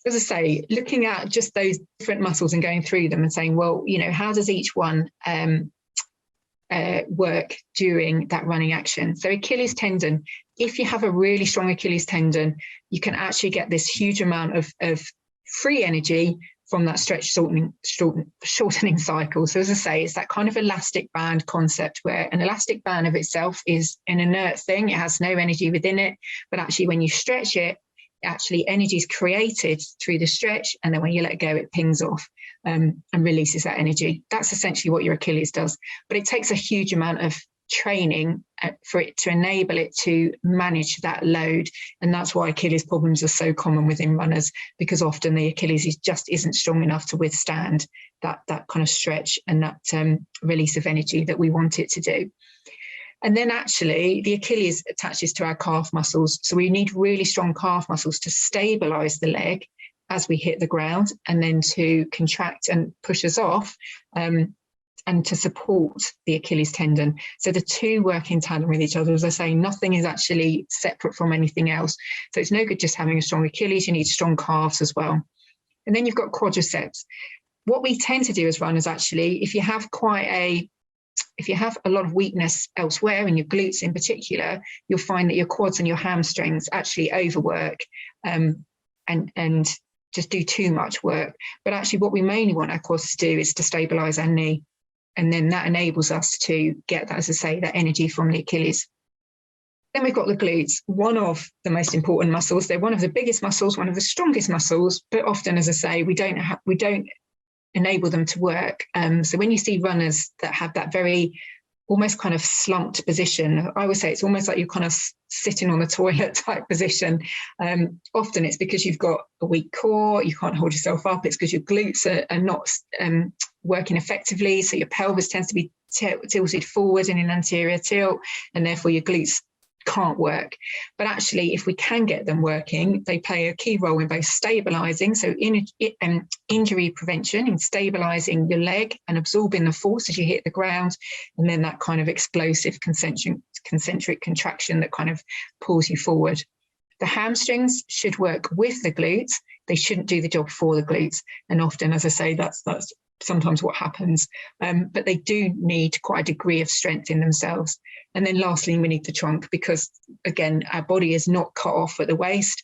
As I say, looking at just those different muscles and going through them and saying, well, you know, how does each one work during that running action? So Achilles tendon, if you have a really strong Achilles tendon, you can actually get this huge amount of free energy from that stretch shortening cycle. So as I say, it's that kind of elastic band concept, where an elastic band of itself is an inert thing. It has no energy within it, but actually when you stretch it, actually energy is created through the stretch, and then when you let go, it pings off and releases that energy. That's essentially what your Achilles does, but it takes a huge amount of training for it to enable it to manage that load. And that's why Achilles problems are so common within runners, because often the Achilles just isn't strong enough to withstand that kind of stretch and that release of energy that we want it to do. And then actually the Achilles attaches to our calf muscles. So we need really strong calf muscles to stabilize the leg as we hit the ground, and then to contract and push us off and to support the Achilles tendon. So the two work in tandem with each other. As I say, nothing is actually separate from anything else. So it's no good just having a strong Achilles, you need strong calves as well. And then you've got quadriceps. What we tend to do as runners, actually, if you have a lot of weakness elsewhere, in your glutes in particular, you'll find that your quads and your hamstrings actually overwork and just do too much work. But actually what we mainly want our quads to do is to stabilize our knee. And then that enables us to get that, as I say, that energy from the Achilles. Then we've got the glutes, one of the most important muscles. They're one of the biggest muscles, one of the strongest muscles, but often, as I say, we don't enable them to work. So when you see runners that have that very almost kind of slumped position, I would say it's almost like you're kind of sitting on the toilet type position. Often it's because you've got a weak core, you can't hold yourself up. It's because your glutes are not working effectively. So your pelvis tends to be tilted forward in an anterior tilt, and therefore your glutes can't work. But actually, if we can get them working, they play a key role in both stabilizing, so injury prevention, in stabilizing your leg and absorbing the force as you hit the ground, and then that kind of explosive concentric contraction that kind of pulls you forward. The hamstrings should work with the glutes. They shouldn't do the job for the glutes. And often, as I say, that's sometimes what happens. But they do need quite a degree of strength in themselves. And then lastly, we need the trunk, because again, our body is not cut off at the waist.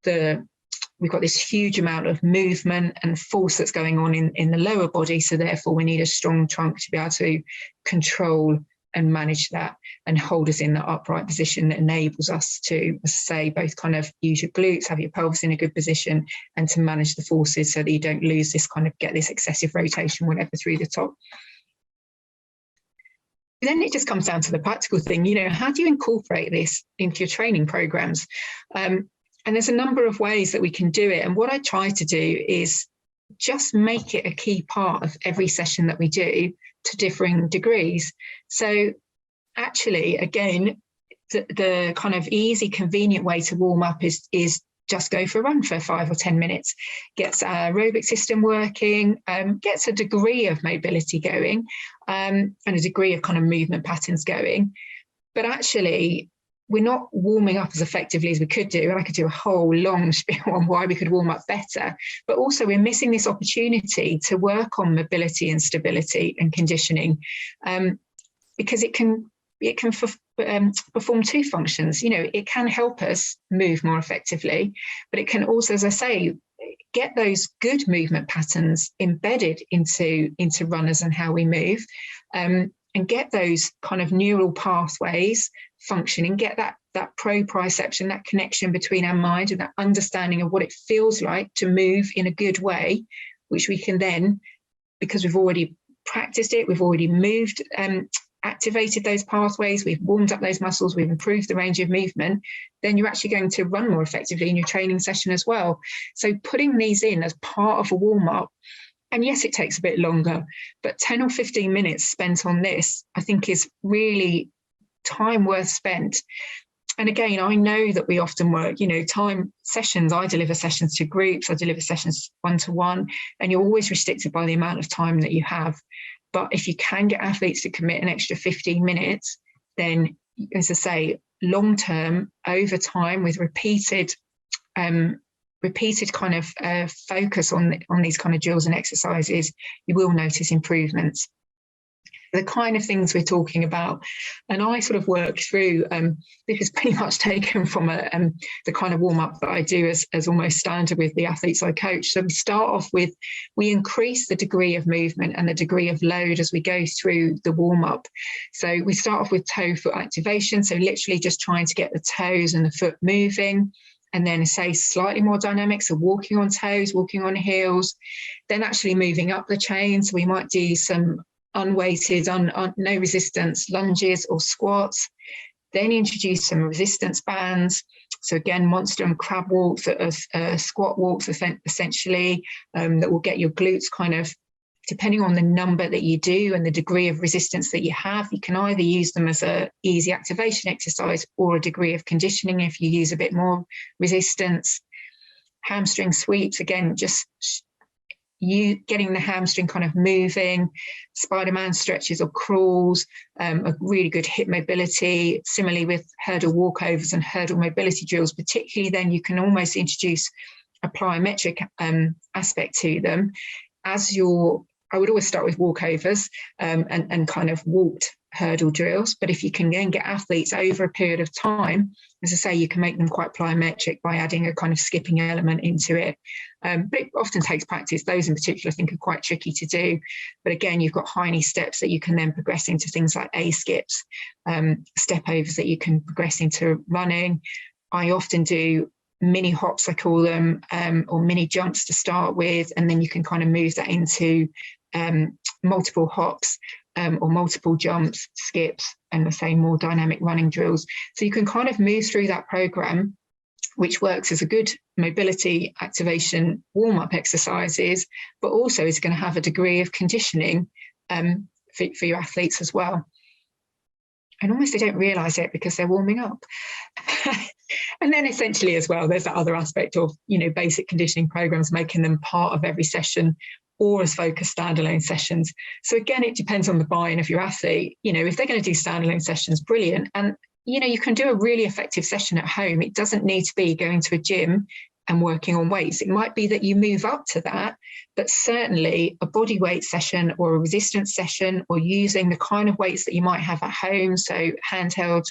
We've got this huge amount of movement and force that's going on in the lower body. So therefore we need a strong trunk to be able to control and manage that and hold us in that upright position that enables us to, say, both kind of use your glutes, have your pelvis in a good position, and to manage the forces so that you don't lose this kind of, get this excessive rotation, whatever, through the top. Then it just comes down to the practical thing, you know, how do you incorporate this into your training programs? And there's a number of ways that we can do it. And what I try to do is just make it a key part of every session that we do, to differing degrees. So actually, again, the kind of easy, convenient way to warm up is just go for a run for 5 or 10 minutes, gets our aerobic system working, gets a degree of mobility going, and a degree of kind of movement patterns going. But actually, we're not warming up as effectively as we could do. And I could do a whole long spiel on why we could warm up better. But also we're missing this opportunity to work on mobility and stability and conditioning, because it can perform two functions. You know, it can help us move more effectively, but it can also, as I say, get those good movement patterns embedded into runners and how we move, and get those kind of neural pathways functioning, get that proprioception, that connection between our mind and that understanding of what it feels like to move in a good way, which we can then, because we've already practiced it, we've already moved, activated those pathways, we've warmed up those muscles, we've improved the range of movement, then you're actually going to run more effectively in your training session as well. So putting these in as part of a warm-up, and yes, it takes a bit longer, but 10 or 15 minutes spent on this, I think, is really time worth spent. And again, I know that we often work, you know, time sessions, I deliver sessions to groups, I deliver sessions one-to-one, and you're always restricted by the amount of time that you have. But if you can get athletes to commit an extra 15 minutes, then, as I say, long-term, over time, with repeated repeated kind of focus on these kind of drills and exercises, you will notice improvements. The kind of things we're talking about, and I sort of work through, this is pretty much taken from the kind of warm-up that I do as almost standard with the athletes I coach. So we start off with, we increase the degree of movement and the degree of load as we go through the warm-up. So we start off with toe foot activation, so literally just trying to get the toes and the foot moving, and then say slightly more dynamic, so walking on toes, walking on heels, then actually moving up the chain. So we might do some unweighted, no resistance lunges or squats, then introduce some resistance bands. So again, monster and crab walks, squat walks essentially, that will get your glutes kind of, depending on the number that you do and the degree of resistance that you have, you can either use them as a easy activation exercise or a degree of conditioning if you use a bit more resistance. Hamstring sweeps, again, just you getting the hamstring kind of moving, Spider-Man stretches or crawls, a really good hip mobility. Similarly with hurdle walkovers and hurdle mobility drills, particularly then you can almost introduce a plyometric aspect to them. I would always start with walkovers and kind of walked hurdle drills. But if you can then get athletes over a period of time, as I say, you can make them quite plyometric by adding a kind of skipping element into it. But it often takes practice. Those in particular, I think, are quite tricky to do. But again, you've got high knee steps that you can then progress into things like A skips, step overs that you can progress into running. I often do mini hops, I call them, or mini jumps to start with, and then you can kind of move that into multiple hops or multiple jumps, skips, and the same more dynamic running drills. So you can kind of move through that program, which works as a good mobility activation warm-up exercises, but also is going to have a degree of conditioning for your athletes as well. And almost they don't realise it because they're warming up. And then essentially as well, there's that other aspect of, basic conditioning programs, making them part of every session or as focused standalone sessions. So again, it depends on the buy-in of your athlete. If they're going to do standalone sessions, brilliant. And, you can do a really effective session at home. It doesn't need to be going to a gym and working on weights. It might be that you move up to that, but certainly a body weight session or a resistance session, or using the kind of weights that you might have at home. So handheld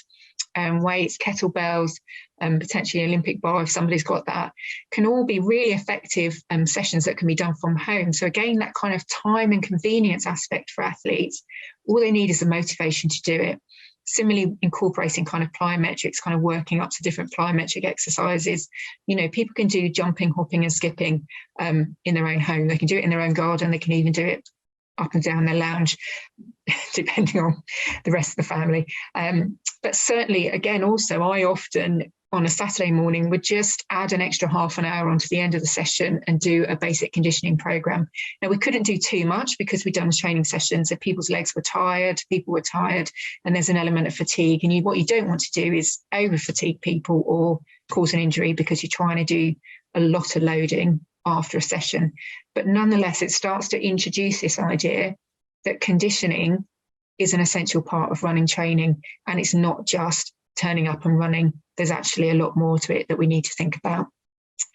weights, kettlebells, potentially an Olympic bar if somebody's got that, can all be really effective sessions that can be done from home. So again, that kind of time and convenience aspect for athletes, all they need is the motivation to do it. Similarly, incorporating kind of plyometrics, kind of working up to different plyometric exercises. People can do jumping, hopping and skipping in their own home. They can do it in their own garden. They can even do it up and down their lounge, depending on the rest of the family. But certainly, again, also, I often on a Saturday morning would just add an extra half an hour onto the end of the session and do a basic conditioning program. Now, we couldn't do too much because we'd done a training session, so people's legs were tired, people were tired, and there's an element of fatigue. And what you don't want to do is over fatigue people or cause an injury because you're trying to do a lot of loading after a session. But nonetheless, it starts to introduce this idea that conditioning is an essential part of running training, and it's not just turning up and running. There's actually a lot more to it that we need to think about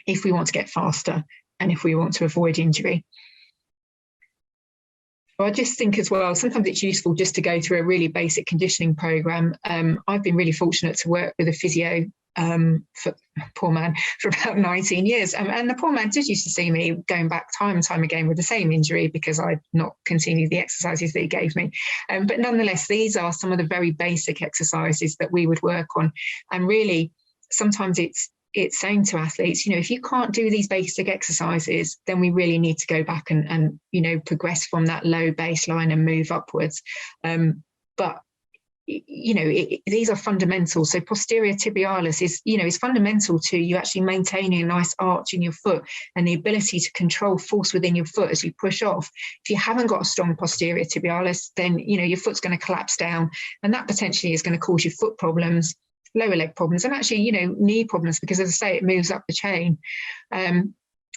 if we want to get faster and if we want to avoid injury. I just think as well, sometimes it's useful just to go through a really basic conditioning program. I've been really fortunate to work with a physio, poor man, for about 19 years. And the poor man did used to see me going back time and time again with the same injury because I'd not continued the exercises that he gave me. But nonetheless, these are some of the very basic exercises that we would work on. And really, sometimes it's saying to athletes, if you can't do these basic exercises, then we really need to go back and progress from that low baseline and move upwards. But these are fundamental. So posterior tibialis is fundamental to you actually maintaining a nice arch in your foot and the ability to control force within your foot as you push off. If you haven't got a strong posterior tibialis, then your foot's going to collapse down, and that potentially is going to cause you foot problems, lower leg problems, and actually knee problems, because as I say, it moves up the chain.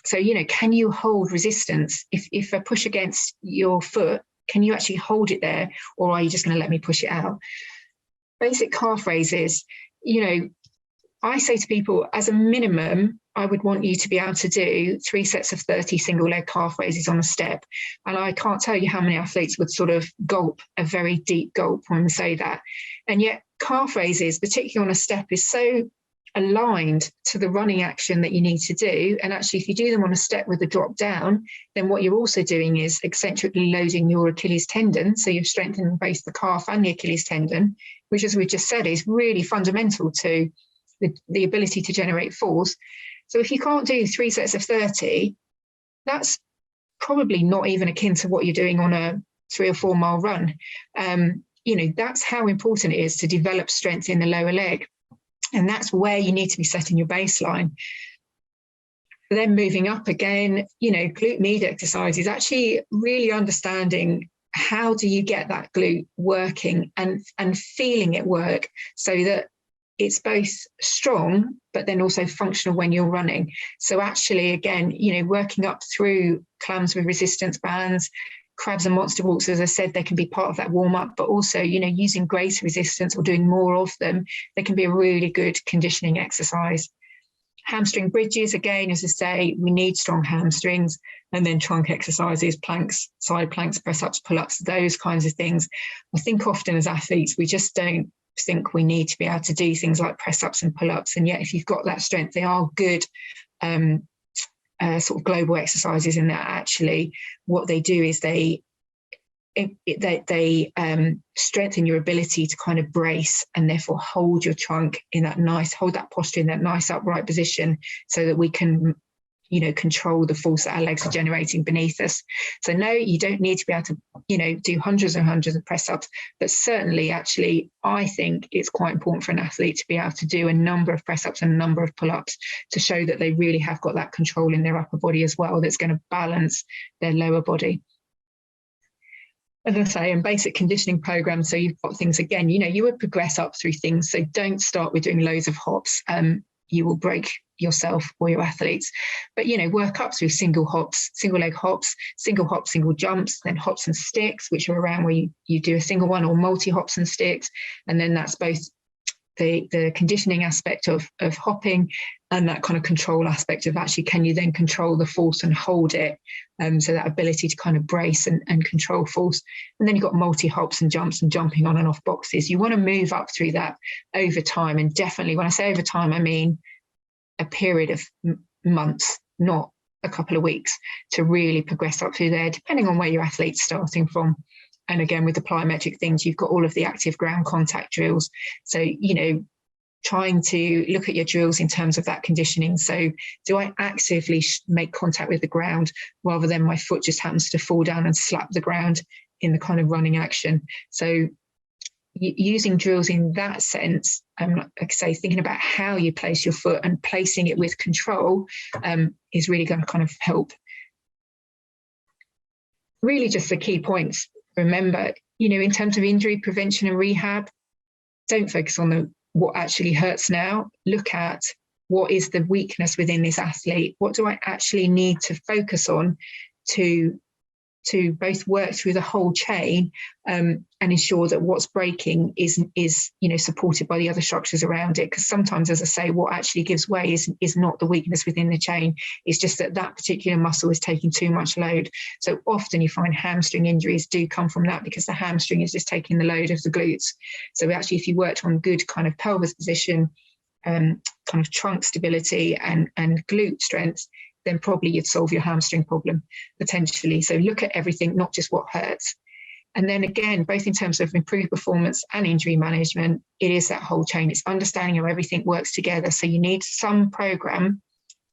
So can you hold resistance if I push against your foot? Can you actually hold it there, or are you just going to let me push it out? Basic calf raises, I say to people, as a minimum, I would want you to be able to do 3 sets of 30 single leg calf raises on a step. And I can't tell you how many athletes would sort of gulp a very deep gulp when we say that. And yet calf raises, particularly on a step, is so aligned to the running action that you need to do. And actually, if you do them on a step with a drop down, then what you're also doing is eccentrically loading your Achilles tendon. So you're strengthening both the calf and the Achilles tendon, which, as we just said, is really fundamental to the ability to generate force. So if you can't do 3 sets of 30, that's probably not even akin to what you're doing on a 3 or 4 mile run. That's how important it is to develop strength in the lower leg. And that's where you need to be setting your baseline. Then moving up again, glute med exercise is actually really understanding how do you get that glute working and feeling it work so that it's both strong, but then also functional when you're running. So actually, again, working up through clams with resistance bands, crabs and monster walks, as I said, they can be part of that warm up, but also, using greater resistance or doing more of them, they can be a really good conditioning exercise. Hamstring bridges, again, as I say, we need strong hamstrings, and then trunk exercises, planks, side planks, press ups, pull ups, those kinds of things. I think often as athletes, we just don't think we need to be able to do things like press ups and pull ups. And yet, if you've got that strength, they are good sort of global exercises in that actually what they do is they strengthen your ability to kind of brace and therefore hold your trunk in that hold that posture in that nice upright position so that we can control the force that our legs are generating beneath us. So no, you don't need to be able to, do hundreds and hundreds of press ups, but certainly actually, I think it's quite important for an athlete to be able to do a number of press ups and a number of pull ups to show that they really have got that control in their upper body as well, that's going to balance their lower body. As I say, in basic conditioning programs, so you've got things again, you would progress up through things. So don't start with doing loads of hops. You will break yourself or your athletes, but work up through single hops, single leg hops, single hops, single jumps, then hops and sticks, which are around where you do a single one, or multi hops and sticks. And then that's both the conditioning aspect of hopping and that kind of control aspect of actually, can you then control the force and hold it? So that ability to kind of brace and control force. And then you've got multi hops and jumps and jumping on and off boxes. You want to move up through that over time. And definitely when I say over time, I mean a period of months, not a couple of weeks, to really progress up through there, depending on where your athlete's starting from. And again, with the plyometric things, you've got all of the active ground contact drills. So, trying to look at your drills in terms of that conditioning. So do I actively make contact with the ground rather than my foot just happens to fall down and slap the ground in the kind of running action? So using drills in that sense, like I say, thinking about how you place your foot and placing it with control is really going to kind of help. Really just the key points. Remember, in terms of injury prevention and rehab, don't focus on what actually hurts now. Look at what is the weakness within this athlete. What do I actually need to focus on to both work through the whole chain and ensure that what's breaking is supported by the other structures around it. Because sometimes, as I say, what actually gives way is not the weakness within the chain. It's just that particular muscle is taking too much load. So often you find hamstring injuries do come from that, because the hamstring is just taking the load of the glutes. So actually, if you worked on good kind of pelvis position, kind of trunk stability and glute strength, then probably you'd solve your hamstring problem potentially. So look at everything, not just what hurts. And then again, both in terms of improved performance and injury management, it is that whole chain. It's understanding how everything works together. So you need some program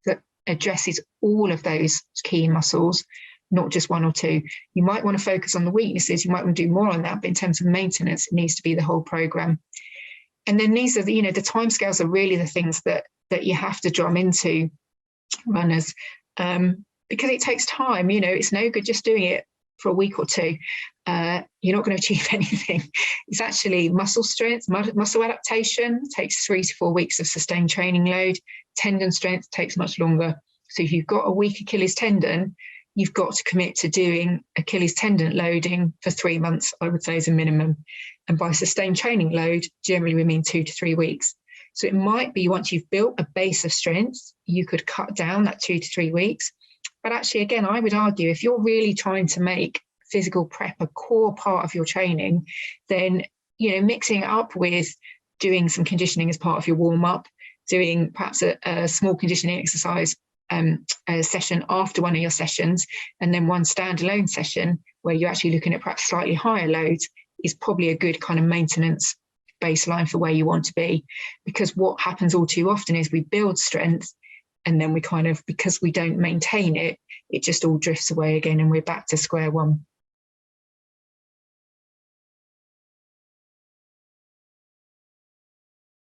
that addresses all of those key muscles, not just one or two. You might want to focus on the weaknesses. You might want to do more on that, but in terms of maintenance, it needs to be the whole program. And then these are the timescales are really the things that you have to drum into runners, because it takes time. It's no good just doing it for a week or two. You're not going to achieve anything. It's actually muscle strength, muscle adaptation takes 3 to 4 weeks of sustained training load. Tendon strength takes much longer. So if you've got a weak Achilles tendon, you've got to commit to doing Achilles tendon loading for 3 months, I would say, is a minimum. And by sustained training load, generally we mean 2 to 3 weeks. So it might be once you've built a base of strength, you could cut down that 2 to 3 weeks. But actually, again, I would argue if you're really trying to make physical prep a core part of your training, then, mixing it up with doing some conditioning as part of your warm up, doing perhaps a small conditioning exercise a session after one of your sessions, and then one standalone session where you're actually looking at perhaps slightly higher loads is probably a good kind of maintenance baseline for where you want to be. Because what happens all too often is we build strength and then we kind of, because we don't maintain it, it just all drifts away again and we're back to square one.